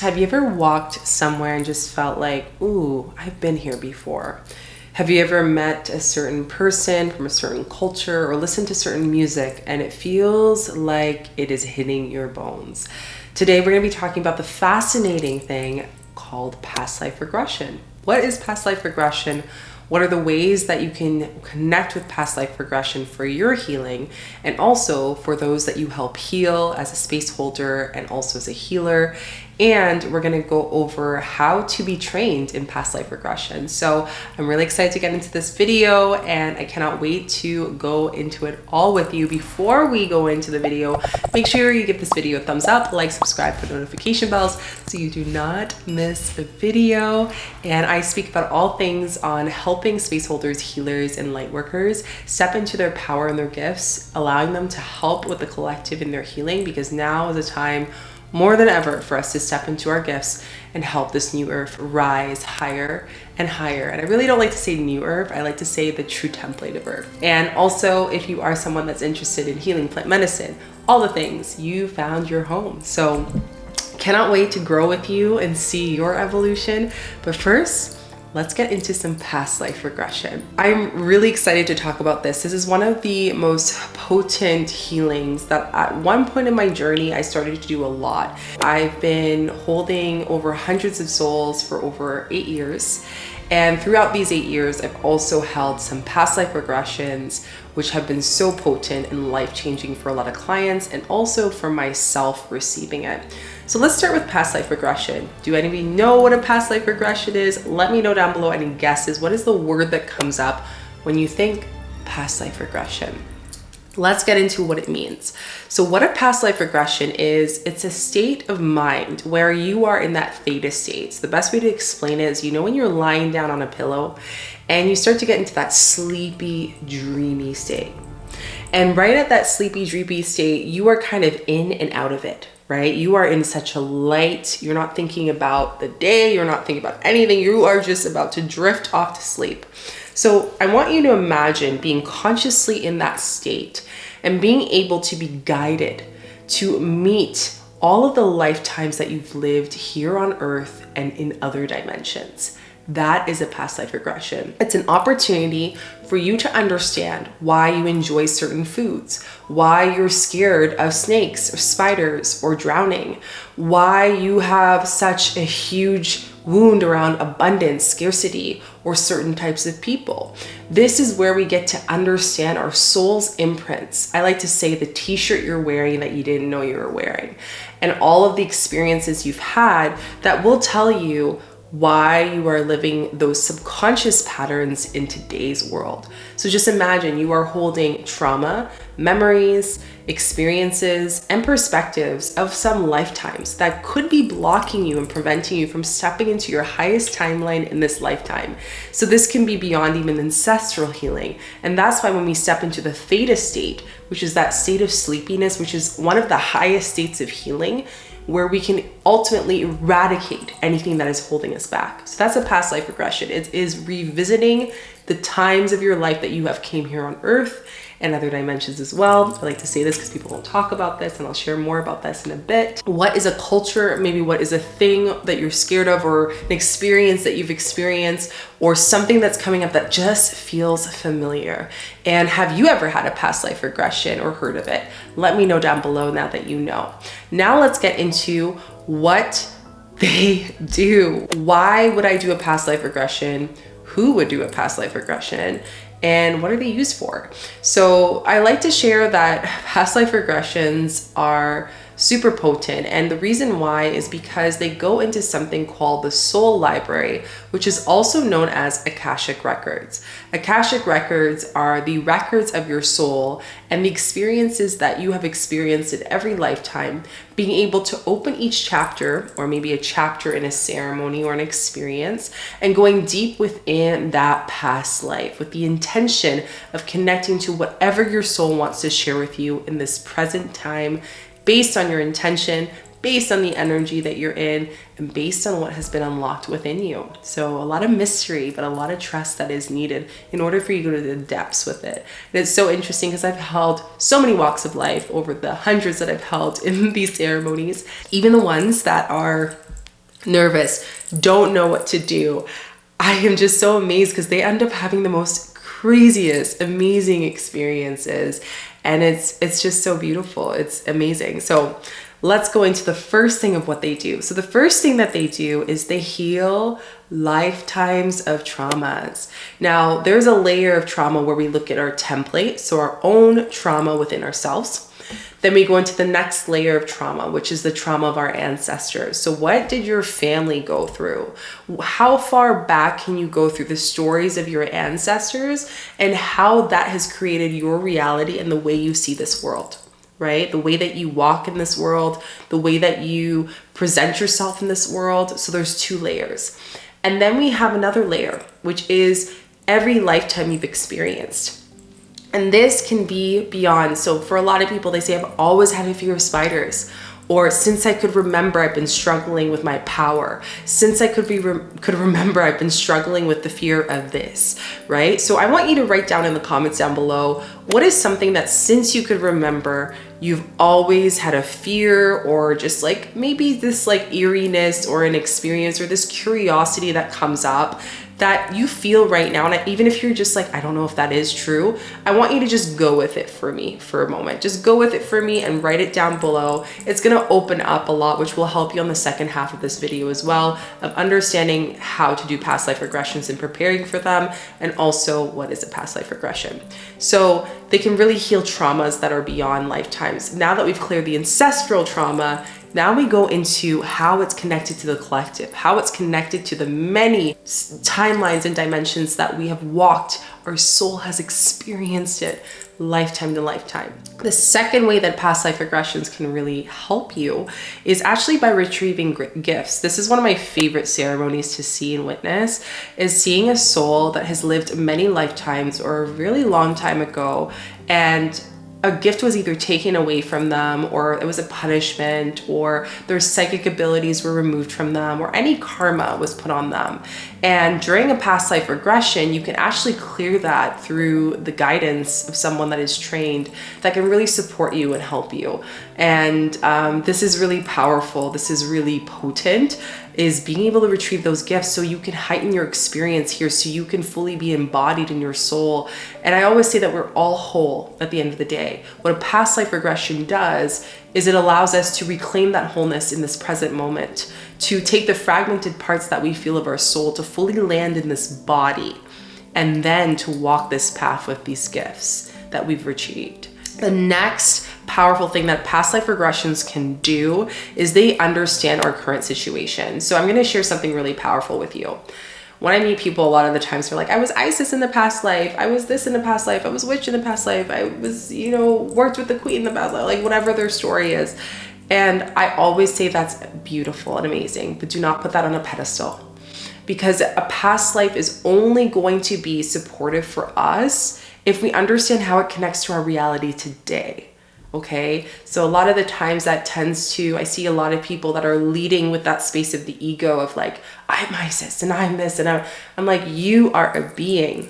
Have you ever walked somewhere and just felt like, ooh, I've been here before? Have you ever met a certain person from a certain culture or listened to certain music and it feels like it is hitting your bones? Today, we're going to be talking about the fascinating thing called past life regression. What is past life regression? What are the ways that you can connect with past life regression for your healing, and also for those that you help heal as a space holder and also as a healer? And we're going to go over how to be trained in past life regression. So I'm really excited to get into this video and I cannot wait to go into it all with you. Before we go into the video, make sure you give this video a thumbs up, like, subscribe, put notification bells so you do not miss a video. And I speak about all things on helping space holders, healers, and light workers step into their power and their gifts, allowing them to help with the collective in their healing, because now is a time more than ever for us to step into our gifts and help this new earth rise higher and higher. And I really don't like to say new earth, I like to say the true template of earth. And also, if you are someone that's interested in healing, plant medicine, all the things, you found your home. So cannot wait to grow with you and see your evolution. But first, let's get into some past life regression. I'm really excited to talk about this. This is one of the most potent healings that at one point in my journey, I started to do a lot. I've been holding over hundreds of souls for over 8 years. And throughout these 8 years, I've also held some past life regressions, which have been so potent and life-changing for a lot of clients and also for myself receiving it. So let's start with past life regression. Do any of you know what a past life regression is? Let me know down below any guesses. What is the word that comes up when you think past life regression? Let's get into what it means. So what a past life regression is, it's a state of mind where you are in that theta state. So the best way to explain it is, you know, when you're lying down on a pillow and you start to get into that sleepy, dreamy state. And right at that sleepy, dreamy state, you are kind of in and out of it, right? You are in such a light, you're not thinking about the day, you're not thinking about anything, you are just about to drift off to sleep. So I want you to imagine being consciously in that state and being able to be guided to meet all of the lifetimes that you've lived here on Earth and in other dimensions. That is a past life regression. It's an opportunity for you to understand why you enjoy certain foods, why you're scared of snakes or spiders or drowning, why you have such a huge wound around abundance, scarcity, or certain types of people. This is where we get to understand our soul's imprints. I like to say the t-shirt you're wearing that you didn't know you were wearing, and all of the experiences you've had that will tell you why you are living those subconscious patterns in today's world. So just imagine you are holding trauma, memories, experiences, and perspectives of some lifetimes that could be blocking you and preventing you from stepping into your highest timeline in this lifetime. So this can be beyond even ancestral healing. And that's why when we step into the theta state, which is that state of sleepiness, which is one of the highest states of healing, where we can ultimately eradicate anything that is holding us back. So that's a past life regression. It is revisiting the times of your life that you have came here on Earth and other dimensions as well. I like to say this because people don't talk about this, and I'll share more about this in a bit. What is a culture? Maybe what is a thing that you're scared of, or an experience that you've experienced, or something that's coming up that just feels familiar? And have you ever had a past life regression or heard of it? Let me know down below now that you know. Now let's get into what they do. Why would I do a past life regression? Who would do a past life regression? And what are they used for? So I like to share that past life regressions are super potent, and the reason why is because they go into something called the soul library, which is also known as akashic records. Akashic records are the records of your soul and the experiences that you have experienced in every lifetime, being able to open each chapter, or maybe a chapter in a ceremony or an experience, and going deep within that past life with the intention of connecting to whatever your soul wants to share with you in this present time, based on your intention, based on the energy that you're in, and based on what has been unlocked within you. So a lot of mystery, but a lot of trust that is needed in order for you to go to the depths with it. And it's so interesting because I've held so many walks of life over the hundreds that I've held in these ceremonies, even the ones that are nervous, don't know what to do. I am just so amazed because they end up having the most craziest, amazing experiences. And it's just so beautiful. It's amazing. So let's go into the first thing of what they do. So the first thing that they do is they heal lifetimes of traumas. Now, there's a layer of trauma where we look at our template, so our own trauma within ourselves. Then we go into the next layer of trauma, which is the trauma of our ancestors. So what did your family go through? How far back can you go through the stories of your ancestors and how that has created your reality and the way you see this world, right? The way that you walk in this world, the way that you present yourself in this world. So there's two layers. And then we have another layer, which is every lifetime you've experienced. And this can be beyond. So for a lot of people, they say, I've always had a fear of spiders. Or since I could remember, I've been struggling with my power. Since I could remember, I've been struggling with the fear of this, right? So I want you to write down in the comments down below, what is something that since you could remember, you've always had a fear, or just like maybe this like eeriness or an experience or this curiosity that comes up that you feel right now. And even if you're just like, I don't know if that is true, I want you to just go with it for me for a moment. Just go with it for me and write it down below. It's gonna open up a lot, which will help you on the second half of this video as well, of understanding how to do past life regressions and preparing for them, and also what is a past life regression. So they can really heal traumas that are beyond lifetimes. Now that we've cleared the ancestral trauma, now we go into how it's connected to the collective, how it's connected to the many timelines and dimensions that we have walked. Our soul has experienced it lifetime to lifetime. The second way that past life regressions can really help you is actually by retrieving gifts. This is one of my favorite ceremonies to see and witness, is seeing a soul that has lived many lifetimes or a really long time ago, and a gift was either taken away from them, or it was a punishment, or their psychic abilities were removed from them, or any karma was put on them. And during a past life regression, you can actually clear that through the guidance of someone that is trained that can really support you and help you. And this is really powerful. This is really potent, is being able to retrieve those gifts so you can heighten your experience here, so you can fully be embodied in your soul. And I always say that we're all whole at the end of the day. What a past life regression does is it allows us to reclaim that wholeness in this present moment, to take the fragmented parts that we feel of our soul to fully land in this body, and then to walk this path with these gifts that we've retrieved. The next powerful thing that past life regressions can do is they understand our current situation. So I'm going to share something really powerful with you. When I meet people, a lot of the times they're like, I was Isis in the past life, I was this in the past life, I was witch in the past life, I was, you know, worked with the queen in the past life, like whatever their story is. And I always say that's beautiful and amazing, but do not put that on a pedestal, because a past life is only going to be supportive for us if we understand how it connects to our reality today. Okay, so a lot of the times that tends to, I see a lot of people that are leading with that space of the ego of like, I'm Isis and I'm this, and I'm like, you are a being.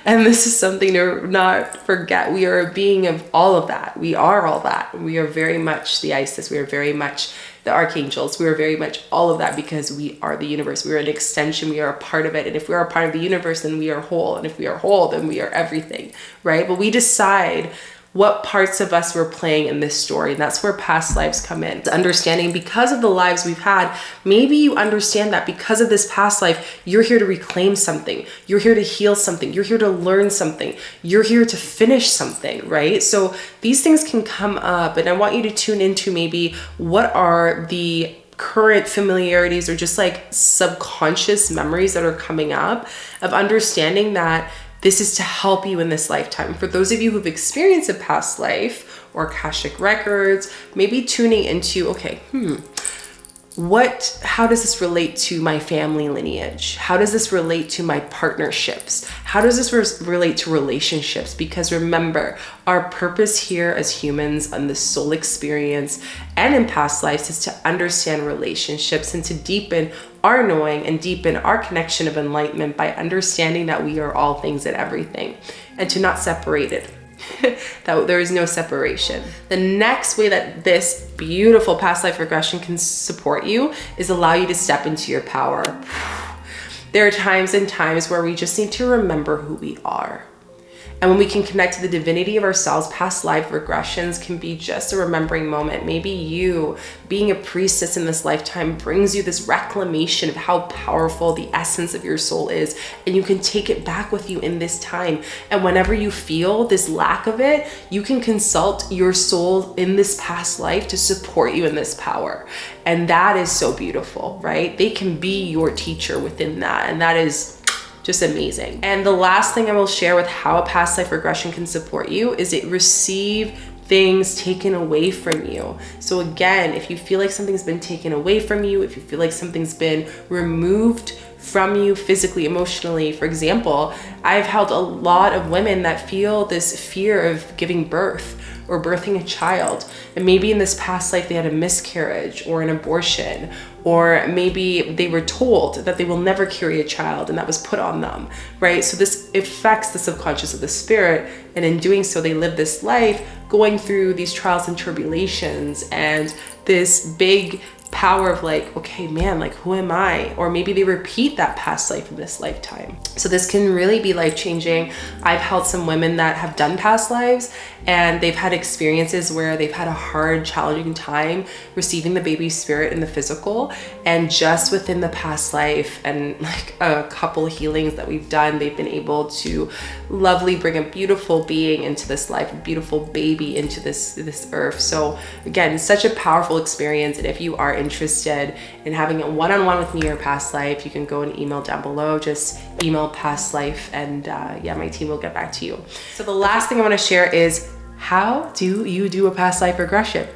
And this is something to not forget. We are a being of all of that. We are all that. We are very much the Isis. We are very much the archangels. We are very much all of that, because we are the universe. We are an extension. We are a part of it. And if we are a part of the universe, then we are whole. And if we are whole, then we are everything, right? But we decide what parts of us we're playing in this story. And that's where past lives come in. The understanding, because of the lives we've had, maybe you understand that because of this past life, you're here to reclaim something. You're here to heal something. You're here to learn something. You're here to finish something, right? So these things can come up, and I want you to tune into maybe what are the current familiarities or just like subconscious memories that are coming up, of understanding that this is to help you in this lifetime. For those of you who've experienced a past life or akashic records, maybe tuning into, okay, how does this relate to my family lineage? How does this relate to my partnerships? How does this relate to relationships? Because remember, our purpose here as humans on this soul experience and in past lives is to understand relationships and to deepen our knowing and deepen our connection of enlightenment by understanding that we are all things and everything, and to not separate it. that there is no separation. The next way that this beautiful past life regression can support you is allow you to step into your power. There are times and times where we just need to remember who we are. And when we can connect to the divinity of ourselves, past life regressions can be just a remembering moment. Maybe you, being a priestess in this lifetime, brings you this reclamation of how powerful the essence of your soul is, and you can take it back with you in this time. And whenever you feel this lack of it, you can consult your soul in this past life to support you in this power. And that is so beautiful, right? They can be your teacher within that, and that is just amazing. And the last thing I will share with how a past life regression can support you is it receive things taken away from you. So again, if you feel like something's been taken away from you, if you feel like something's been removed from you physically, emotionally, for example, I've helped a lot of women that feel this fear of giving birth or birthing a child. And maybe in this past life, they had a miscarriage or an abortion, or maybe they were told that they will never carry a child and that was put on them, right? So this affects the subconscious of the spirit. And in doing so, they live this life going through these trials and tribulations and this big power of like, okay, man, like, who am I? Or maybe they repeat that past life in this lifetime. So this can really be life-changing. I've helped some women that have done past lives and they've had experiences where they've had a hard, challenging time receiving the baby spirit in the physical. And just within the past life and like a couple healings that we've done, they've been able to lovely bring a beautiful being into this life, a beautiful baby into this earth. So again, such a powerful experience. And if you are interested in having a one-on-one with me or past life, you can go and email down below, just email past life, and yeah, my team will get back to you. So the last thing I want to share is, how do you do a past life regression?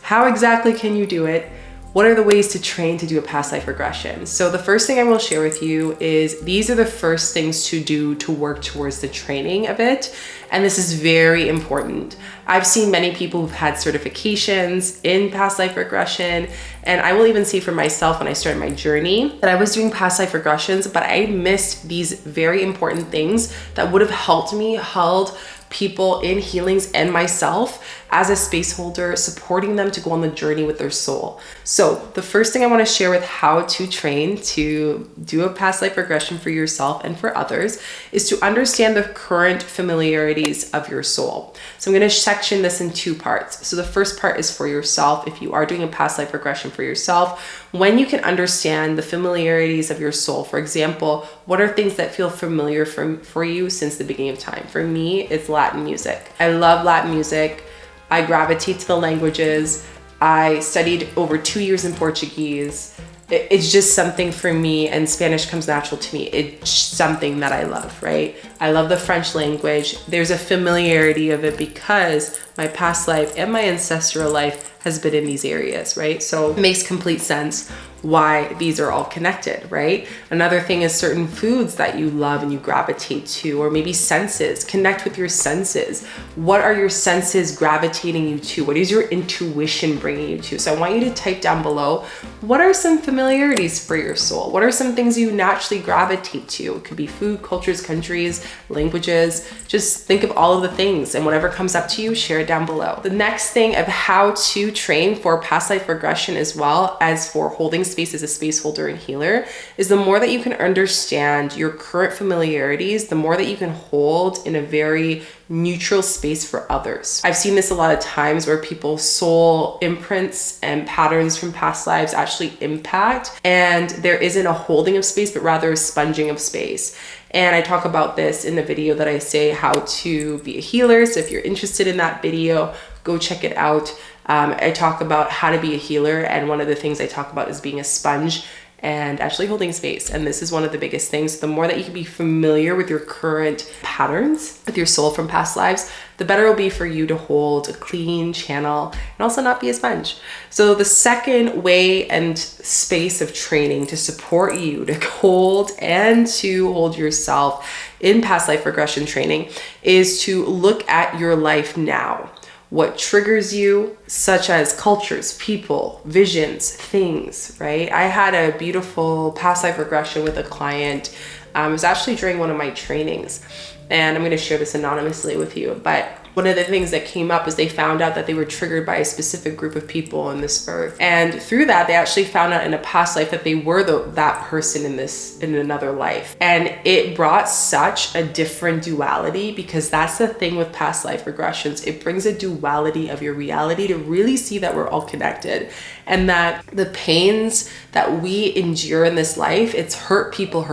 How exactly can you do it? What are the ways to train to do a past life regression? So the first thing I will share with you is these are the first things to do to work towards the training of it. And this is very important. I've seen many people who've had certifications in past life regression. And I will even say for myself, when I started my journey, that I was doing past life regressions, but I missed these very important things that would have helped me, held people in healings and myself as a space holder, supporting them to go on the journey with their soul. So the first thing I want to share with how to train to do a past life regression for yourself and for others is to understand the current familiarities of your soul. So I'm going to section this in two parts. So the first part is for yourself. If you are doing a past life regression for yourself, when you can understand the familiarities of your soul, for example, what are things that feel familiar for you since the beginning of time? For me, it's Latin music. I love Latin music. I gravitate to the languages. I studied over 2 years in Portuguese. It's just something for me, and Spanish comes natural to me. It's something that I love, right? I love the French language. There's a familiarity of it because my past life and my ancestral life has been in these areas, right? So it makes complete sense why these are all connected, right? Another thing is certain foods that you love and you gravitate to, or maybe senses. Connect with your senses. What are your senses gravitating you to? What is your intuition bringing you to? So I want you to type down below, what are some familiarities for your soul? What are some things you naturally gravitate to? It could be food, cultures, countries, languages. Just think of all of the things, and whatever comes up to you, share it down below. The next thing of how to train for past life regression, as well as for holding space as a space holder and healer, is the more that you can understand your current familiarities, the more that you can hold in a very neutral space for others. I've seen this a lot of times where people's soul imprints and patterns from past lives actually impact, and there isn't a holding of space, but rather a sponging of space. And I talk about this in the video that I say how to be a healer. So if you're interested in that video, go check it out. I talk about how to be a healer, and one of the things I talk about is being a sponge and actually holding space. And this is one of the biggest things. The more that you can be familiar with your current patterns with your soul from past lives, the better it'll be for you to hold a clean channel and also not be a sponge. So the second way and space of training to support you to hold and to hold yourself in past life regression training is to look at your life now. What triggers you, such as cultures, people, visions, things, right? I had a beautiful past life regression with a client. It was actually during one of my trainings. and I'm going to share this anonymously with you, but one of the things that came up is they found out that they were triggered by a specific group of people on this earth. And through that, they actually found out in a past life that they were that person in another life. And it brought such a different duality, because that's the thing with past life regressions. It brings a duality of your reality to really see that we're all connected, and that the pains that we endure in this life, it's hurt people,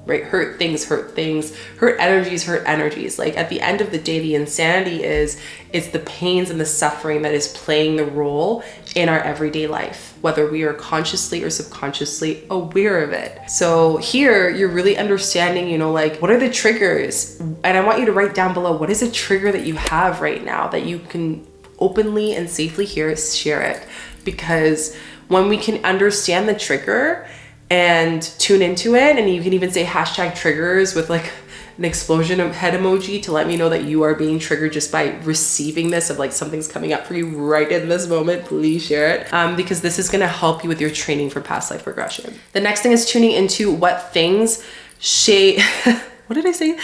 right? Hurt things, hurt energies. Like at the end of the day, the insanity it's the pains and the suffering that is playing the role in our everyday life, whether we are consciously or subconsciously aware of it. So here you're really understanding, you know, like, what are the triggers? And I want you to write down below, what is a trigger that you have right now that you can openly and safely share it. Because when we can understand the trigger and tune into it, and you can even say #triggers with like an explosion of head emoji to let me know that you are being triggered just by receiving this, of like something's coming up for you right in this moment, please share it. Because this is gonna help you with your training for past life regression. The next thing is tuning into what things what did I say?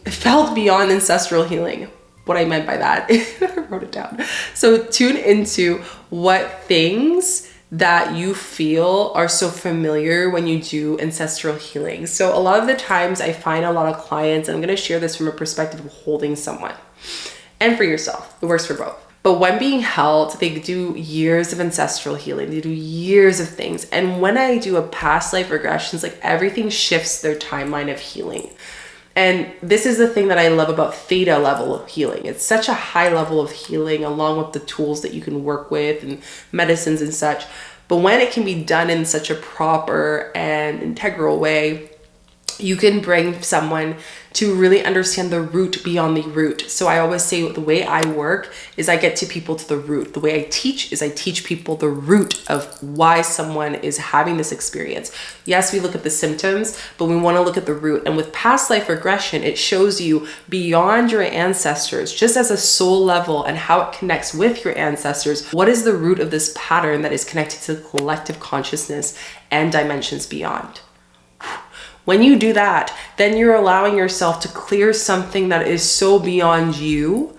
Felt beyond ancestral healing. What I meant by that, I wrote it down. So tune into what things that you feel are so familiar when you do ancestral healing. So a lot of the times I find a lot of clients, and I'm gonna share this from a perspective of holding someone and for yourself, it works for both. But when being held, they do years of ancestral healing, they do years of things. And when I do a past life regressions, like everything shifts their timeline of healing. And this is the thing that I love about theta level of healing. It's such a high level of healing, along with the tools that you can work with and medicines and such. But when it can be done in such a proper and integral way, you can bring someone to really understand the root beyond the root. So I always say the way I work is I get to people to the root. The way I teach is I teach people the root of why someone is having this experience. Yes, we look at the symptoms, but we want to look at the root. And with past life regression, it shows you beyond your ancestors, just as a soul level and how it connects with your ancestors. What is the root of this pattern that is connected to the collective consciousness and dimensions beyond? When you do that, then you're allowing yourself to clear something that is so beyond you,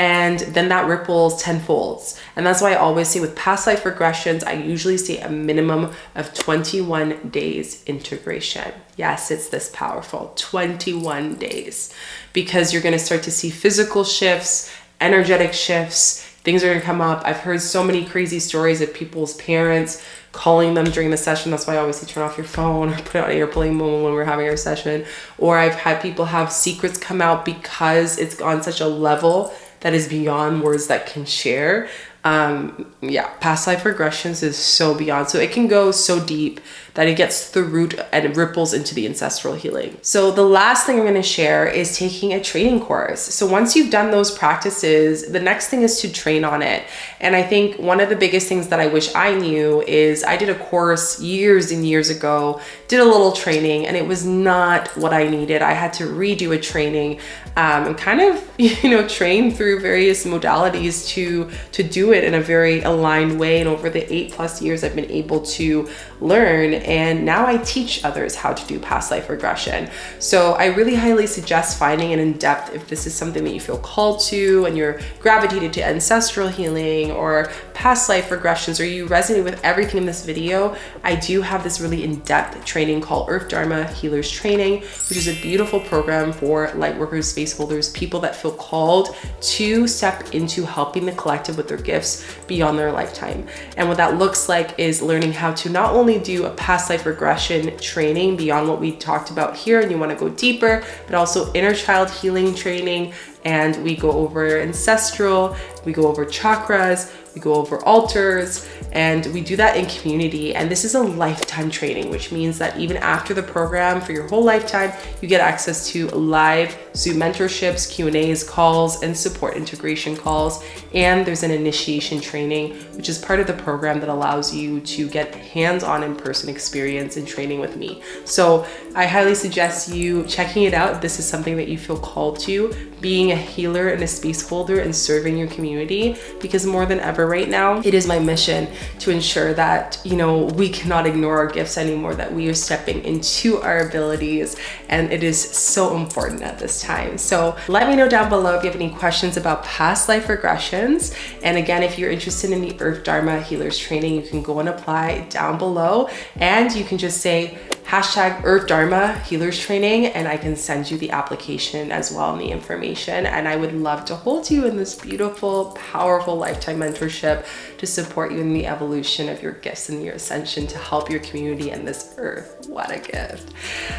and then that ripples tenfold. And that's why I always say with past life regressions, I usually say a minimum of 21 days integration. Yes, it's this powerful, 21 days, because you're gonna start to see physical shifts, energetic shifts, things are gonna come up. I've heard so many crazy stories of people's parents calling them during the session. That's why I always say turn off your phone or put it on airplane mode when we're having our session. Or I've had people have secrets come out because it's on such a level that is beyond words that can share. Yeah, past life regressions is so beyond. So it can go so deep that it gets to the root and it ripples into the ancestral healing. So the last thing I'm going to share is taking a training course. So once you've done those practices, the next thing is to train on it. And I think one of the biggest things that I wish I knew is I did a course years and years ago, did a little training, and it was not what I needed. I had to redo a training and kind of, train through various modalities to do it in a very aligned way. And over the 8+ years, I've been able to learn, and now I teach others how to do past life regression. So I really highly suggest finding it in depth if this is something that you feel called to and you're gravitated to ancestral healing or past life regressions, or you resonate with everything in this video. I do have this really in-depth training called Earth Dharma Healers Training, which is a beautiful program for light workers, space holders, people that feel called to step into helping the collective with their gifts beyond their lifetime. And what that looks like is learning how to not only do a past life regression training beyond what we talked about here, and you want to go deeper, but also inner child healing training. And we go over ancestral, we go over chakras, we go over altars, and we do that in community. And this is a lifetime training, which means that even after the program for your whole lifetime, you get access to live Zoom mentorships, Q&As, calls, and support integration calls. And there's an initiation training, which is part of the program that allows you to get hands-on in-person experience and training with me. So I highly suggest you checking it out if this is something that you feel called to, being a healer and a space holder and serving your community, because more than ever, However, right now, it is my mission to ensure that, you know, we cannot ignore our gifts anymore, that we are stepping into our abilities, and it is so important at this time. So let me know down below if you have any questions about past life regressions. And again, if you're interested in the Earth Dharma Healers training, you can go and apply down below, and you can just say hashtag Earth Dharma Healers Training, and I can send you the application as well and the information. And I would love to hold you in this beautiful, powerful lifetime mentorship to support you in the evolution of your gifts and your ascension to help your community and this earth. What a gift.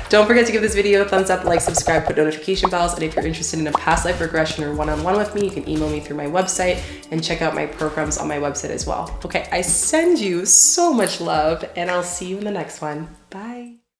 Don't forget to give this video a thumbs up, like, subscribe, put notification bells. And if you're interested in a past life regression or one-on-one with me, you can email me through my website and check out my programs on my website as well. Okay, I send you so much love, and I'll see you in the next one. Bye.